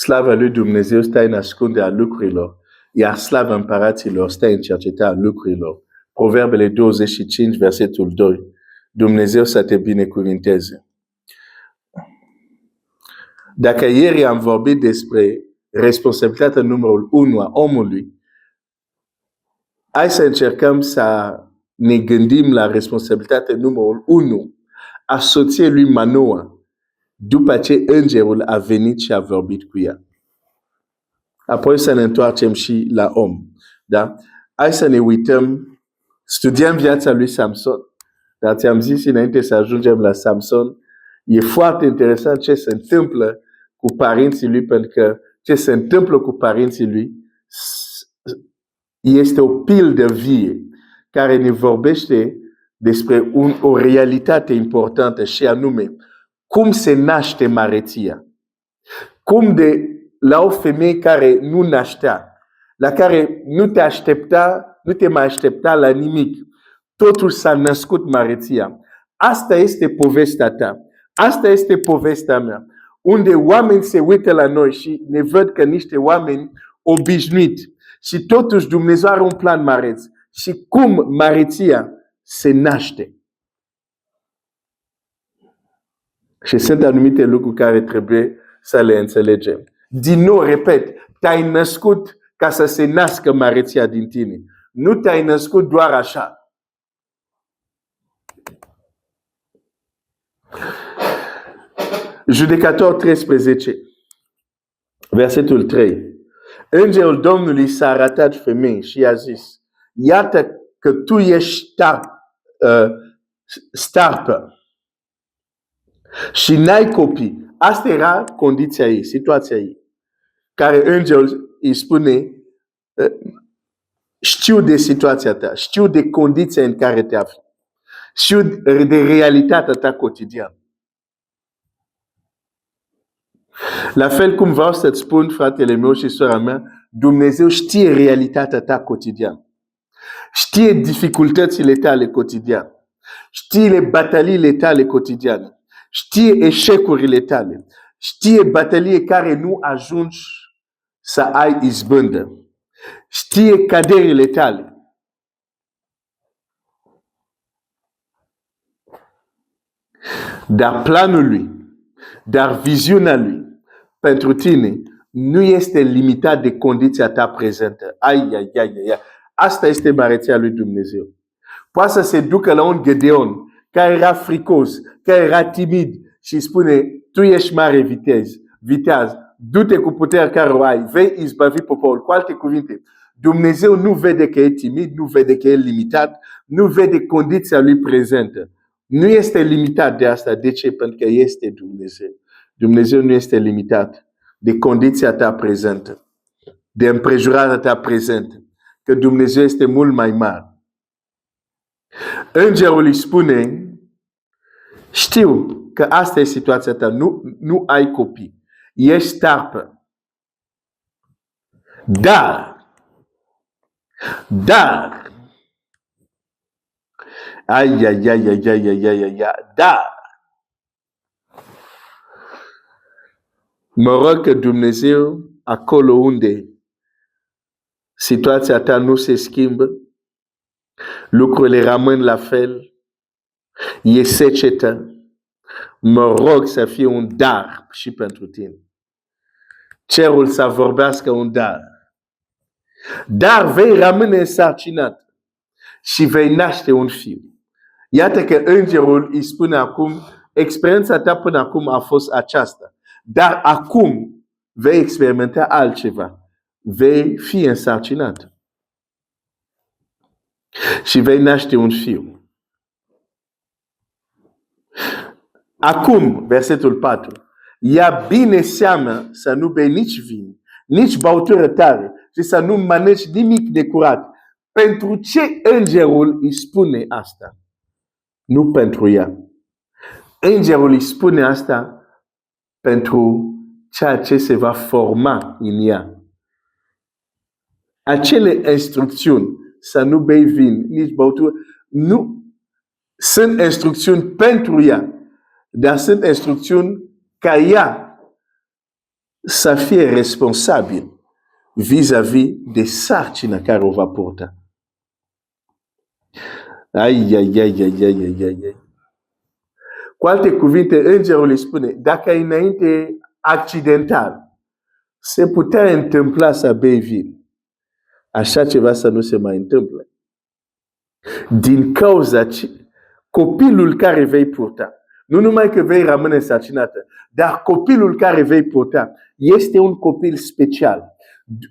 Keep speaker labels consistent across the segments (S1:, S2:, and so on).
S1: Slava lui Dumnezeu stă în ascunde a lucrurilor, iar slava împăraților stă în cercetarea lucrurilor. Proverbele 25, versetul 2. Dumnezeu să te binecuvinteze. Dacă ieri am vorbit despre responsabilitatea numărul 1 a omului, hai să încercăm să ne gândim la responsabilitatea numărul 1 a soției lui Manoa, după ce îngerul a venit și a vorbit cu ea. Apoi să ne întoarcem și la om. Da? Hai să ne uităm, studiem viața lui Samson. Dar ți-am zis înainte să ajungem la Samson, e foarte interesant ce se întâmplă cu părinții lui, pentru că ce se întâmplă cu părinții lui este o pildă vie care ne vorbește despre o realitate importantă și anume cum se naște măreția. Cum de la o femeie care nu naștea, la care nu te mai aștepta la nimic, totul s-a născut măreția. Asta este povestea ta. Asta este povestea mea. Unde oameni se uită la noi și ne văd că niște oameni obișnuiți. Și totuși Dumnezeu are un plan măreț. Și cum măreția se naște. Și sunt anumite lucruri care trebuie să le înțelegem. Din nou, repet, te-ai născut ca să se nască măreția din tine. Nu te-ai născut doar așa. Judecător 13, versetul 3. Îngerul Domnului s-a arătat femeii și i-a zis: iată că tu ești starpă și n-ai copii. Asta era condiția ei, situația ei. Care îngerul îi spune: știu de situația ta, știu de condiția în care te afli, știu de realitatea ta cotidiană. La fel cum vreau să-ți spun, fratele meu și sora mea, Dumnezeu știe realitatea ta cotidiană. Știe dificultățile tale cotidiane. Știe bataliile tale cotidiane. Știe eșecurile tale. Știe bătălie care nu ajungi să ai izbândă. Știe caderile tale. Dar planul lui, dar viziunea lui pentru tine nu este limitat de condiția ta prezentă. Ai. Asta este măreția lui Dumnezeu. Poate să se ducă la un Gedeon care era fricos, care era timid și spune: tu ești mare viteaz, du-te cu puterea care o ai, vei izbăvi poporul. Cu alte cuvinte, Dumnezeu nu vede că e timid, nu vede că e limitat, nu vede condiția lui prezentă. Nu este limitat de asta. De ce? Pentru că este Dumnezeu. Dumnezeu nu este limitat de condiția ta prezentă, de împrejurarea ta prezentă, că Dumnezeu este mult mai mare. Îngerul îi spune: știu că asta e situația ta, nu ai copii, ești starpă. Dar, dar, mă rog că Dumnezeu, acolo unde situația ta nu se schimbă, lucrurile rămân la fel, e secetă, mă rog să fie un dar și pentru tine. Cerul să vorbească un dar. Dar vei rămâne însărcinat și vei naște un fiu. Iată că îngerul îi spune acum: experiența ta până acum a fost aceasta. Dar acum vei experimenta altceva. Vei fi însărcinat. Și vei naște un fiu. Acum, versetul 4. Ia bine seama să nu bei nici vin, nici băutură tare și să nu mănânci nimic necurat. Pentru ce îngerul îi spune asta? Nu pentru ea. Îngerul îi spune asta pentru ceea ce se va forma în ea. Acele instrucțiuni, să nu bei vin, nici băutură, nu sunt instrucțiuni pentru ea, dar sunt instrucțiuni ca ea să fie responsabil vis-a-vis de sarcina care o va purta. Ai. Cu alte cuvinte, îngerul îi spune, dacă înainte accidental se putea întâmpla să bei vin, așa ceva să nu se mai întâmple. Din cauza copilul care vei purta, nu numai că vei rămâne însărcinată, dar copilul care vei purta este un copil special.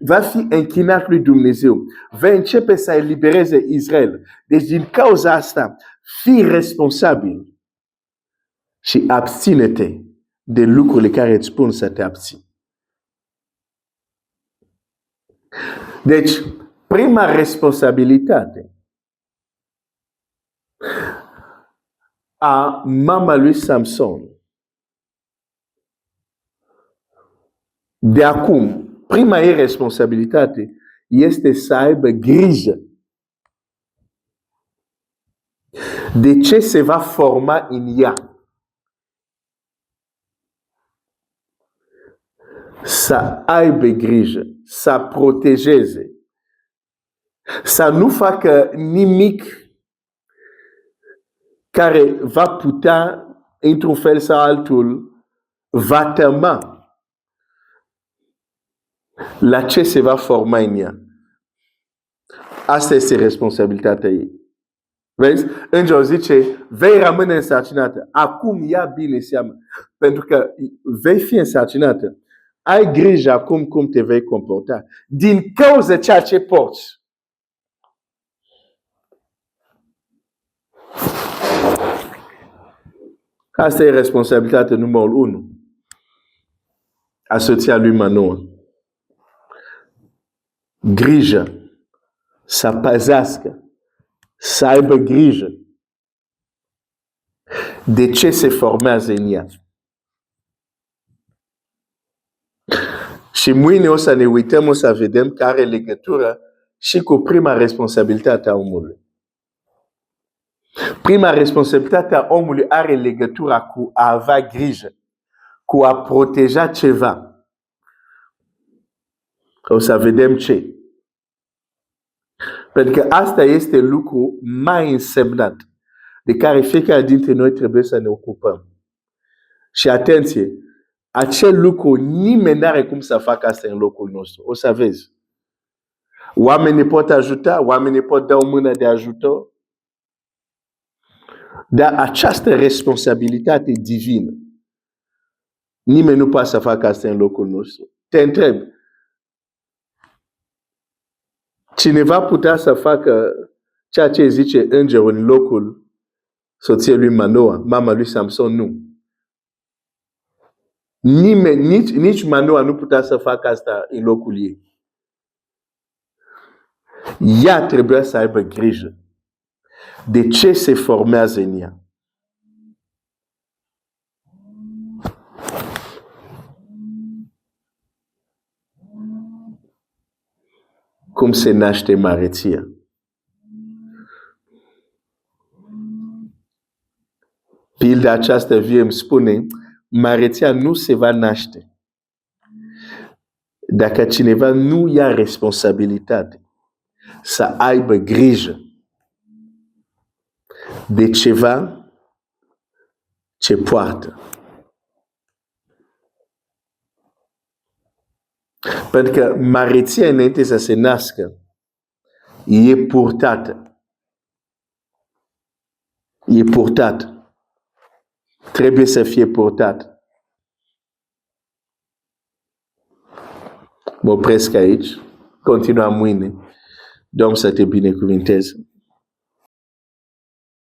S1: Va fi închinat lui Dumnezeu. Va începe să elibereze Israel. Deci din cauza asta, fii responsabil și abține-te de lucrurile care îți spun să te abții. Deci, prima responsabilitate a mama lui Samson. De acum, prima ei responsabilitate este să aibă grijă de ce se va forma în ea. Să aibă grijă, să protejeze, să nu facă nimic care va putea, într-un fel sau altul, vătăma la ce se va forma în ea. Asta este responsabilitatea ei. Vezi? Îngerul zice, vei rămâne însărcinată. Acum ia bine seama. Pentru că vei fi însărcinată. Ai grijă acum cum te vei comporta. Din cauza ceea ce porți. Asta e responsabilitatea numărul 1. A soția lui Manoa. Grijă. Să păzească. Să aibă grijă de ce se formează în ea. Și mâine o să ne uităm, o să vedem care legătură și cu prima responsabilitate a omului. Prima responsabilitate a omului are legătura cu a avea grijă, cu a proteja ceva. O să vedem ce. Pentru că asta este lucru mai însemnat de care fiecare dintre noi trebuie să ne ocupăm. Și atenție, acel lucru nimeni n-are cum să facă asta în locul nostru. O să vezi. Oamenii pot ajuta, oamenii pot da o mână de ajutor. Dar această responsabilitate divină, nimeni nu poate să facă asta în locul nostru. Te întreb, cineva putea să facă ceea ce zice îngerul în locul soției lui Manoa, mama lui Samson? Nu. Nimeni, nici Manoa nu putea să facă asta în locul ei. Ea trebuia să aibă grijă de ce se formează în ea. Cum se naște măreția. Pilda aceasta vie îmi spune, măreția nu se va naște dacă cineva nu ia responsabilitate să aibă grijă de ceva ce poartă. Pentru că măreția înainte să se nască e purtată. E purtată. Trebuie să fie purtată. Mă opresc aici. Continuăm mâine. Domnul să te binecuvinteze.